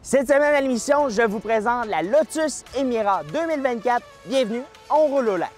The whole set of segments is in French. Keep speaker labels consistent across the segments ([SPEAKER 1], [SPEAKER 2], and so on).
[SPEAKER 1] Cette semaine à l'émission, je vous présente la Lotus Emira 2024. Bienvenue, on roule au lac.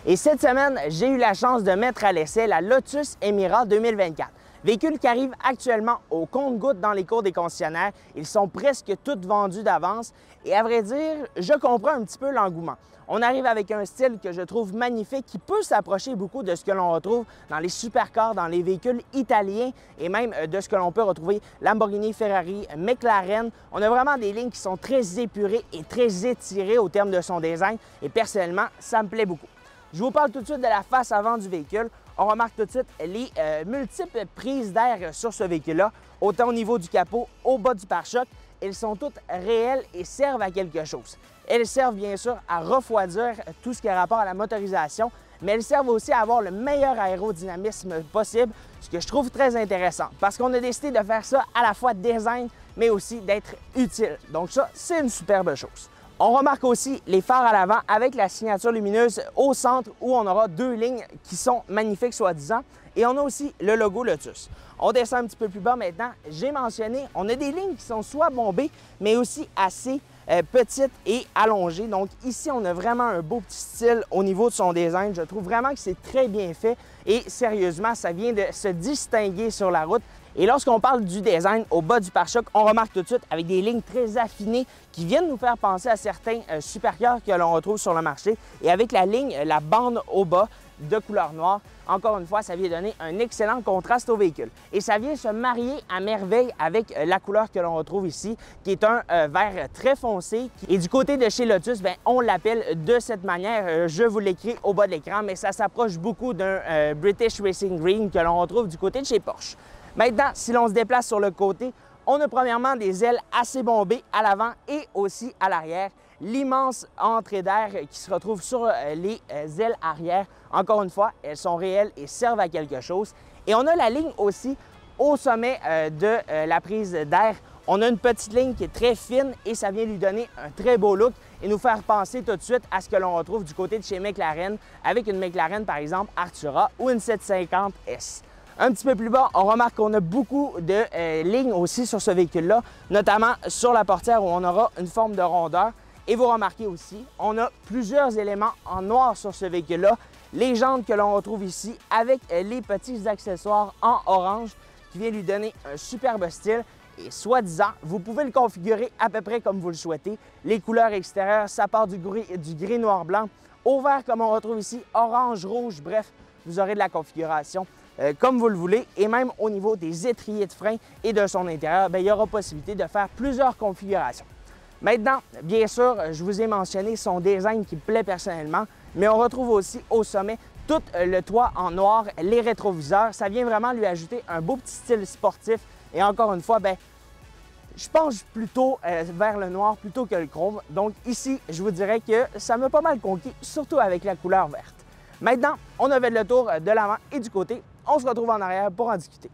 [SPEAKER 1] Et cette semaine, j'ai eu la chance de mettre à l'essai la Lotus Emira 2024. Véhicule qui arrive actuellement au compte-gouttes dans les cours des concessionnaires. Ils sont presque tous vendus d'avance. Et à vrai dire, je comprends un petit peu l'engouement. On arrive avec un style que je trouve magnifique, qui peut s'approcher beaucoup de ce que l'on retrouve dans les supercars, dans les véhicules italiens et même de ce que l'on peut retrouver Lamborghini, Ferrari, McLaren. On a vraiment des lignes qui sont très épurées et très étirées au terme de son design. Et personnellement, ça me plaît beaucoup. Je vous parle tout de suite de la face avant du véhicule. On remarque tout de suite les multiples prises d'air sur ce véhicule-là, autant au niveau du capot, au bas du pare-choc. Elles sont toutes réelles et servent à quelque chose. Elles servent bien sûr à refroidir tout ce qui a rapport à la motorisation, mais elles servent aussi à avoir le meilleur aérodynamisme possible, ce que je trouve très intéressant, parce qu'on a décidé de faire ça à la fois design, mais aussi d'être utile. Donc ça, c'est une superbe chose. On remarque aussi les phares à l'avant avec la signature lumineuse au centre où on aura deux lignes qui sont magnifiques soi-disant. Et on a aussi le logo Lotus. On descend un petit peu plus bas maintenant. J'ai mentionné, on a des lignes qui sont soit bombées, mais aussi assez petites et allongées. Donc ici, on a vraiment un beau petit style au niveau de son design. Je trouve vraiment que c'est très bien fait et sérieusement, ça vient de se distinguer sur la route. Et lorsqu'on parle du design au bas du pare-choc, on remarque tout de suite avec des lignes très affinées qui viennent nous faire penser à certains supercars que l'on retrouve sur le marché. Et avec la ligne, la bande au bas de couleur noire, encore une fois, ça vient donner un excellent contraste au véhicule. Et ça vient se marier à merveille avec la couleur que l'on retrouve ici, qui est un vert très foncé. Et du côté de chez Lotus, bien, on l'appelle de cette manière. Je vous l'écris au bas de l'écran, mais ça s'approche beaucoup d'un British Racing Green que l'on retrouve du côté de chez Porsche. Maintenant, si l'on se déplace sur le côté, on a premièrement des ailes assez bombées à l'avant et aussi à l'arrière. L'immense entrée d'air qui se retrouve sur les ailes arrière. Encore une fois, elles sont réelles et servent à quelque chose. Et on a la ligne aussi au sommet de la prise d'air. On a une petite ligne qui est très fine et ça vient lui donner un très beau look et nous faire penser tout de suite à ce que l'on retrouve du côté de chez McLaren avec une McLaren par exemple Artura ou une 750S. Un petit peu plus bas, on remarque qu'on a beaucoup de lignes aussi sur ce véhicule-là, notamment sur la portière où on aura une forme de rondeur. Et vous remarquez aussi, on a plusieurs éléments en noir sur ce véhicule-là. Les jantes que l'on retrouve ici avec les petits accessoires en orange qui viennent lui donner un superbe style. Et soi-disant, vous pouvez le configurer à peu près comme vous le souhaitez. Les couleurs extérieures, ça part du gris noir blanc, au vert comme on retrouve ici, orange, rouge, bref, vous aurez de la configuration comme vous le voulez. Et même au niveau des étriers de frein et de son intérieur, bien, il y aura possibilité de faire plusieurs configurations. Maintenant, bien sûr, je vous ai mentionné son design qui me plaît personnellement, mais on retrouve aussi au sommet tout le toit en noir, les rétroviseurs. Ça vient vraiment lui ajouter un beau petit style sportif. Et encore une fois, bien, je penche plutôt vers le noir plutôt que le chrome. Donc ici, je vous dirais que ça m'a pas mal conquis, surtout avec la couleur verte. Maintenant, on a fait le tour de l'avant et du côté. On se retrouve en arrière pour en discuter.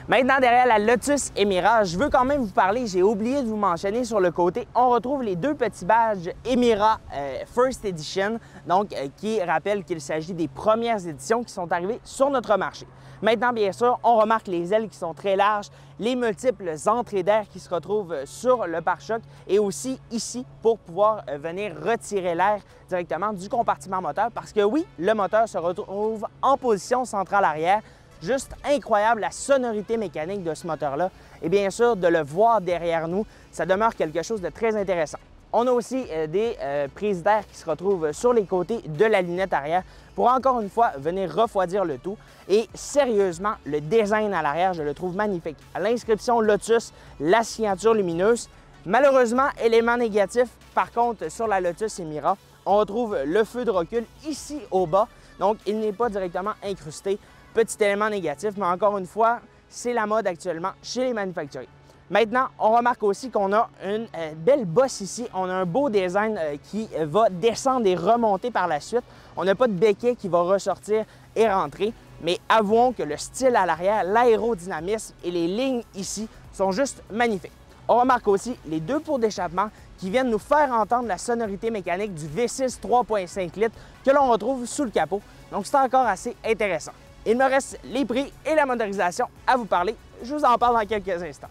[SPEAKER 1] Maintenant, derrière la Lotus Emira, je veux quand même vous parler, j'ai oublié de vous mentionner sur le côté, on retrouve les deux petits badges Emira First Edition, donc qui rappellent qu'il s'agit des premières éditions qui sont arrivées sur notre marché. Maintenant, bien sûr, on remarque les ailes qui sont très larges, les multiples entrées d'air qui se retrouvent sur le pare-choc et aussi ici pour pouvoir venir retirer l'air directement du compartiment moteur parce que oui, le moteur se retrouve en position centrale arrière. Juste incroyable la sonorité mécanique de ce moteur-là. Et bien sûr, de le voir derrière nous, ça demeure quelque chose de très intéressant. On a aussi des prises d'air qui se retrouvent sur les côtés de la lunette arrière pour encore une fois venir refroidir le tout. Et sérieusement, le design à l'arrière, je le trouve magnifique. L'inscription Lotus, la signature lumineuse. Malheureusement, élément négatif, par contre, sur la Lotus Emira, on retrouve le feu de recul ici au bas. Donc, il n'est pas directement incrusté. Petit élément négatif, mais encore une fois, c'est la mode actuellement chez les manufacturiers. Maintenant, on remarque aussi qu'on a une belle bosse ici. On a un beau design qui va descendre et remonter par la suite. On n'a pas de béquet qui va ressortir et rentrer, mais avouons que le style à l'arrière, l'aérodynamisme et les lignes ici sont juste magnifiques. On remarque aussi les deux pots d'échappement qui viennent nous faire entendre la sonorité mécanique du V6 3.5 litres que l'on retrouve sous le capot. Donc, c'est encore assez intéressant. Il me reste les prix et la motorisation à vous parler. Je vous en parle dans quelques instants.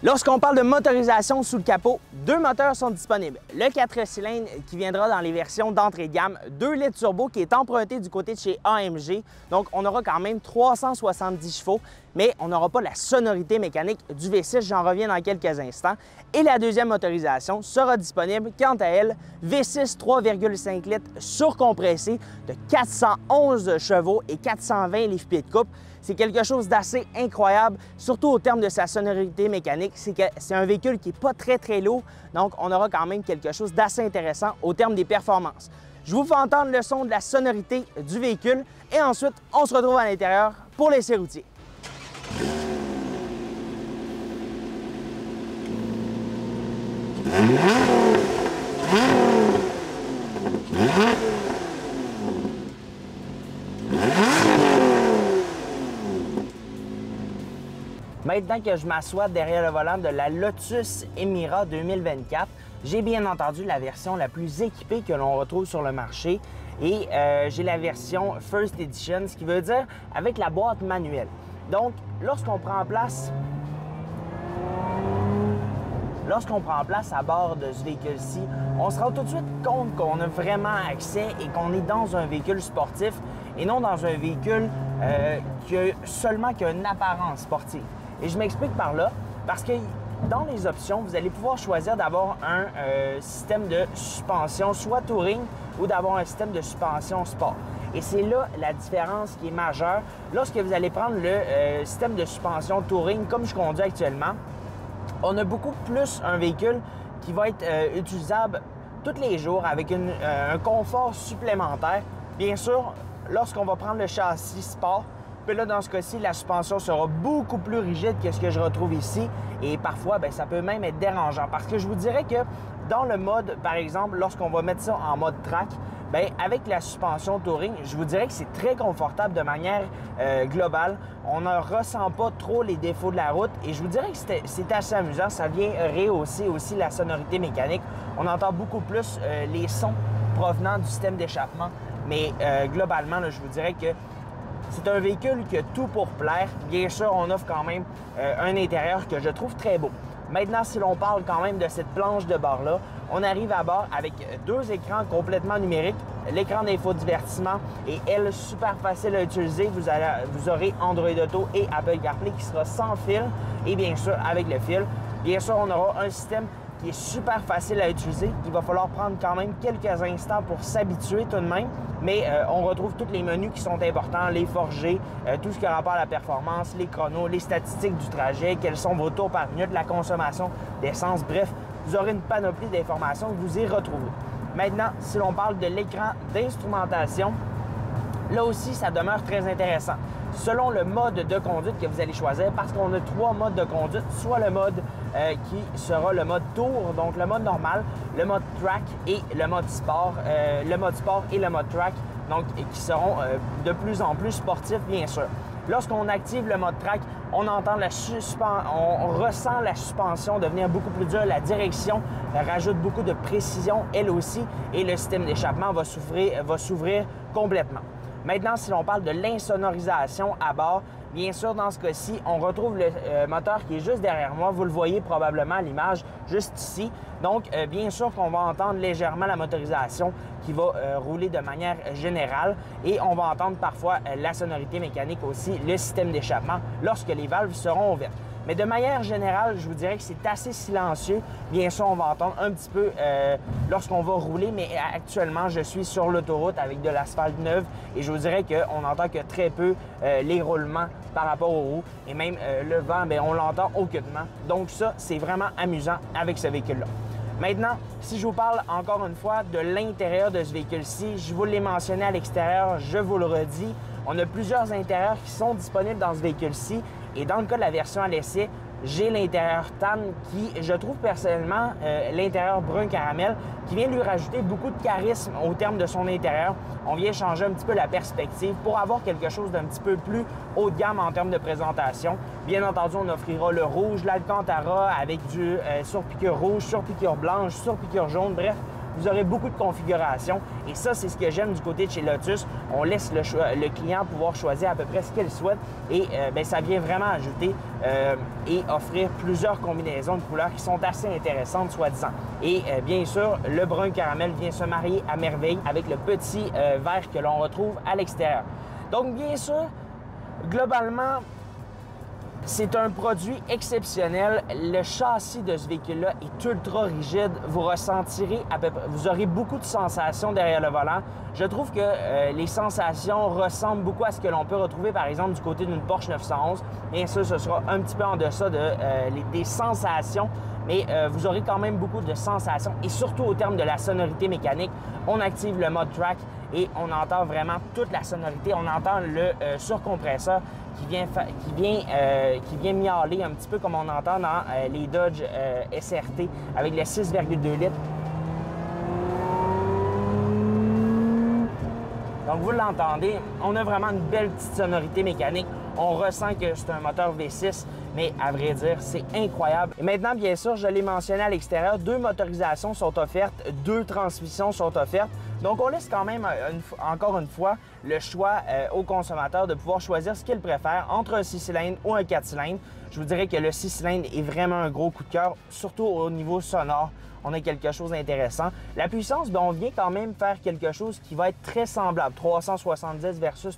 [SPEAKER 1] Lorsqu'on parle de motorisation sous le capot, deux moteurs sont disponibles. Le 4 cylindres qui viendra dans les versions d'entrée de gamme, 2 litres turbo qui est emprunté du côté de chez AMG. Donc, on aura quand même 370 chevaux, mais on n'aura pas la sonorité mécanique du V6. J'en reviens dans quelques instants. Et la deuxième motorisation sera disponible, quant à elle, V6 3,5 litres surcompressé de 411 chevaux et 420 livres-pieds de couple. C'est quelque chose d'assez incroyable, surtout au terme de sa sonorité mécanique. C'est un véhicule qui n'est pas très lourd, donc on aura quand même quelque chose d'assez intéressant au terme des performances. Je vous fais entendre le son de la sonorité du véhicule et ensuite, on se retrouve à l'intérieur pour l'essai routier. Maintenant que je m'assois derrière le volant de la Lotus Emira 2024, j'ai bien entendu la version la plus équipée que l'on retrouve sur le marché et j'ai la version First Edition, ce qui veut dire avec la boîte manuelle. Donc, lorsqu'on prend place à bord de ce véhicule-ci, on se rend tout de suite compte qu'on a vraiment accès et qu'on est dans un véhicule sportif et non dans un véhicule qui a une apparence sportive. Et je m'explique par là, parce que dans les options, vous allez pouvoir choisir d'avoir un système de suspension, soit touring, ou d'avoir un système de suspension sport. Et c'est là la différence qui est majeure. Lorsque vous allez prendre le système de suspension touring, comme je conduis actuellement, on a beaucoup plus un véhicule qui va être utilisable tous les jours avec un confort supplémentaire. Bien sûr, lorsqu'on va prendre le châssis sport, puis là, dans ce cas-ci, la suspension sera beaucoup plus rigide que ce que je retrouve ici. Et parfois, bien, ça peut même être dérangeant. Parce que je vous dirais que dans le mode, par exemple, lorsqu'on va mettre ça en mode track, bien, avec la suspension touring, je vous dirais que c'est très confortable de manière globale. On ne ressent pas trop les défauts de la route. Et je vous dirais que c'est assez amusant. Ça vient rehausser aussi la sonorité mécanique. On entend beaucoup plus les sons provenant du système d'échappement. Mais globalement, là, je vous dirais que c'est un véhicule qui a tout pour plaire. Bien sûr, on offre quand même un intérieur que je trouve très beau. Maintenant, si l'on parle quand même de cette planche de bord-là, on arrive à bord avec deux écrans complètement numériques. L'écran d'infodivertissement est, elle, super facile à utiliser. Vous aurez Android Auto et Apple CarPlay qui sera sans fil et bien sûr avec le fil. Bien sûr, on aura un système qui est super facile à utiliser. Il va falloir prendre quand même quelques instants pour s'habituer tout de même, mais on retrouve tous les menus qui sont importants, les forgés, tout ce qui a rapport à la performance, les chronos, les statistiques du trajet, quels sont vos tours par minute, la consommation d'essence, bref, vous aurez une panoplie d'informations que vous y retrouvez. Maintenant, si l'on parle de l'écran d'instrumentation, là aussi, ça demeure très intéressant. Selon le mode de conduite que vous allez choisir, parce qu'on a 3 modes de conduite, soit le mode qui sera le mode tour, donc le mode normal, le mode track et le mode sport. Le mode sport et le mode track, donc qui seront de plus en plus sportifs, bien sûr. Lorsqu'on active le mode track, on ressent la suspension devenir beaucoup plus dure, la direction rajoute beaucoup de précision, elle aussi, et le système d'échappement va s'ouvrir complètement. Maintenant, si l'on parle de l'insonorisation à bord, bien sûr, dans ce cas-ci, on retrouve le moteur qui est juste derrière moi. Vous le voyez probablement à l'image, juste ici. Donc, bien sûr qu'on va entendre légèrement la motorisation qui va rouler de manière générale et on va entendre parfois la sonorité mécanique aussi, le système d'échappement, lorsque les valves seront ouvertes. Mais de manière générale, je vous dirais que c'est assez silencieux. Bien sûr, on va entendre un petit peu lorsqu'on va rouler, mais actuellement, je suis sur l'autoroute avec de l'asphalte neuve et je vous dirais qu'on n'entend que très peu les roulements par rapport aux roues. Et même le vent, bien, on l'entend aucunement. Donc ça, c'est vraiment amusant avec ce véhicule-là. Maintenant, si je vous parle encore une fois de l'intérieur de ce véhicule-ci, je vous l'ai mentionné à l'extérieur, je vous le redis, on a plusieurs intérieurs qui sont disponibles dans ce véhicule-ci. Et dans le cas de la version à l'essai, j'ai l'intérieur tan qui, je trouve personnellement, l'intérieur brun caramel, qui vient lui rajouter beaucoup de charisme au terme de son intérieur. On vient changer un petit peu la perspective pour avoir quelque chose d'un petit peu plus haut de gamme en termes de présentation. Bien entendu, on offrira le rouge, l'Alcantara avec du surpiqûre rouge, surpiqûre blanche, surpiqûre jaune, bref. Vous aurez beaucoup de configurations et ça, c'est ce que j'aime du côté de chez Lotus. On laisse le client pouvoir choisir à peu près ce qu'il souhaite et ça vient vraiment ajouter et offrir plusieurs combinaisons de couleurs qui sont assez intéressantes, soi-disant. Et bien sûr, le brun caramel vient se marier à merveille avec le petit vert que l'on retrouve à l'extérieur. Donc, bien sûr, globalement, c'est un produit exceptionnel. Le châssis de ce véhicule-là est ultra rigide. Vous ressentirez vous aurez beaucoup de sensations derrière le volant. Je trouve que les sensations ressemblent beaucoup à ce que l'on peut retrouver, par exemple, du côté d'une Porsche 911. Bien sûr, ce sera un petit peu en deçà des sensations, mais vous aurez quand même beaucoup de sensations. Et surtout au terme de la sonorité mécanique, on active le mode track et on entend vraiment toute la sonorité. On entend le surcompresseur qui vient miauler un petit peu comme on entend dans les Dodge SRT avec le 6,2 litres. Donc, vous l'entendez, on a vraiment une belle petite sonorité mécanique. On ressent que c'est un moteur V6, mais à vrai dire, c'est incroyable. Et maintenant, bien sûr, je l'ai mentionné à l'extérieur, 2 motorisations sont offertes, 2 transmissions sont offertes. Donc, on laisse quand même, encore une fois, le choix au consommateur de pouvoir choisir ce qu'il préfère entre un 6 cylindres ou un 4 cylindres. Je vous dirais que le 6 cylindres est vraiment un gros coup de cœur, surtout au niveau sonore. On a quelque chose d'intéressant. La puissance, on vient quand même faire quelque chose qui va être très semblable. 370 versus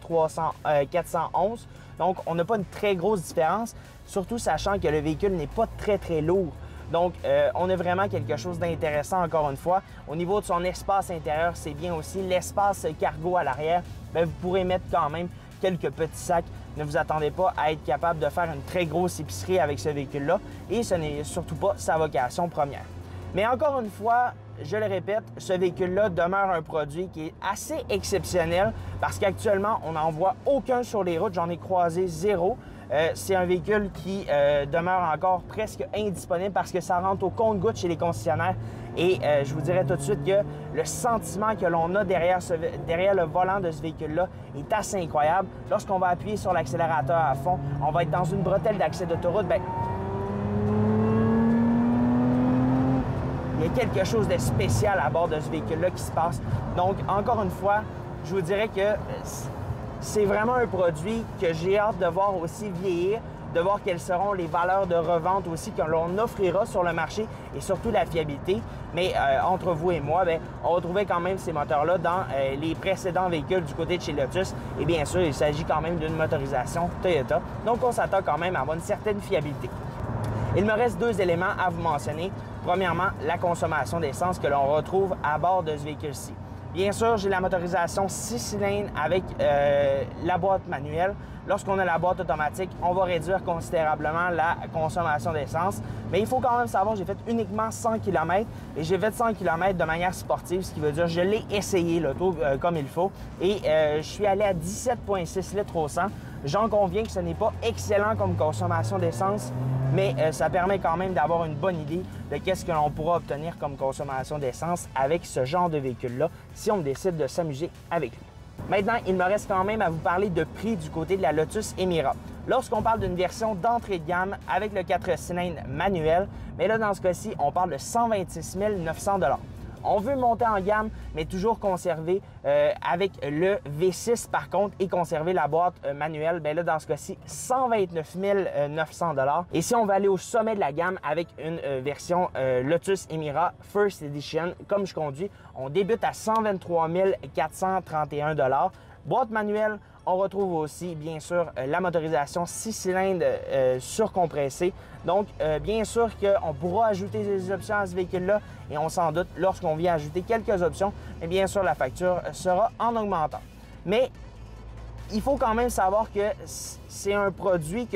[SPEAKER 1] 411. Donc, on n'a pas une très grosse différence, surtout sachant que le véhicule n'est pas très, très lourd. Donc, on a vraiment quelque chose d'intéressant, encore une fois. Au niveau de son espace intérieur, c'est bien aussi. L'espace cargo à l'arrière, vous pourrez mettre quand même quelques petits sacs. Ne vous attendez pas à être capable de faire une très grosse épicerie avec ce véhicule-là. Et ce n'est surtout pas sa vocation première. Mais encore une fois, je le répète, ce véhicule-là demeure un produit qui est assez exceptionnel parce qu'actuellement, on n'en voit aucun sur les routes. J'en ai croisé 0. C'est un véhicule qui demeure encore presque indisponible parce que ça rentre au compte-gouttes chez les concessionnaires. Et je vous dirais tout de suite que le sentiment que l'on a derrière le volant de ce véhicule-là est assez incroyable. Lorsqu'on va appuyer sur l'accélérateur à fond, on va être dans une bretelle d'accès d'autoroute. Il y a quelque chose de spécial à bord de ce véhicule-là qui se passe. Donc, encore une fois, je vous dirais que c'est vraiment un produit que j'ai hâte de voir aussi vieillir, de voir quelles seront les valeurs de revente aussi que l'on offrira sur le marché et surtout la fiabilité. Mais entre vous et moi, on retrouvait quand même ces moteurs-là dans les précédents véhicules du côté de chez Lotus. Et bien sûr, il s'agit quand même d'une motorisation Toyota. Donc, on s'attend quand même à avoir une certaine fiabilité. Il me reste 2 éléments à vous mentionner. Premièrement, la consommation d'essence que l'on retrouve à bord de ce véhicule-ci. Bien sûr, j'ai la motorisation 6 cylindres avec la boîte manuelle. Lorsqu'on a la boîte automatique, on va réduire considérablement la consommation d'essence. Mais il faut quand même savoir, j'ai fait uniquement 100 km et j'ai fait 100 km de manière sportive, ce qui veut dire que je l'ai essayé l'auto comme il faut. Et je suis allé à 17,6 litres au 100. J'en conviens que ce n'est pas excellent comme consommation d'essence, mais ça permet quand même d'avoir une bonne idée de qu'est-ce que l'on pourra obtenir comme consommation d'essence avec ce genre de véhicule-là si on décide de s'amuser avec lui. Maintenant, il me reste quand même à vous parler de prix du côté de la Lotus Emira. Lorsqu'on parle d'une version d'entrée de gamme avec le 4 cylindres manuel, mais là, dans ce cas-ci, on parle de 126 900 $. On veut monter en gamme, mais toujours conserver avec le V6 par contre et conserver la boîte manuelle. Bien là, dans ce cas-ci, 129 900 $. Et si on veut aller au sommet de la gamme avec une version Lotus Emira First Edition, comme je conduis, on débute à 123 431 $. Boîte manuelle, on retrouve aussi, bien sûr, la motorisation 6 cylindres surcompressée. Donc, bien sûr qu'on pourra ajouter des options à ce véhicule-là et on s'en doute, lorsqu'on vient ajouter quelques options, et bien sûr, la facture sera en augmentant. Mais il faut quand même savoir que c'est un produit que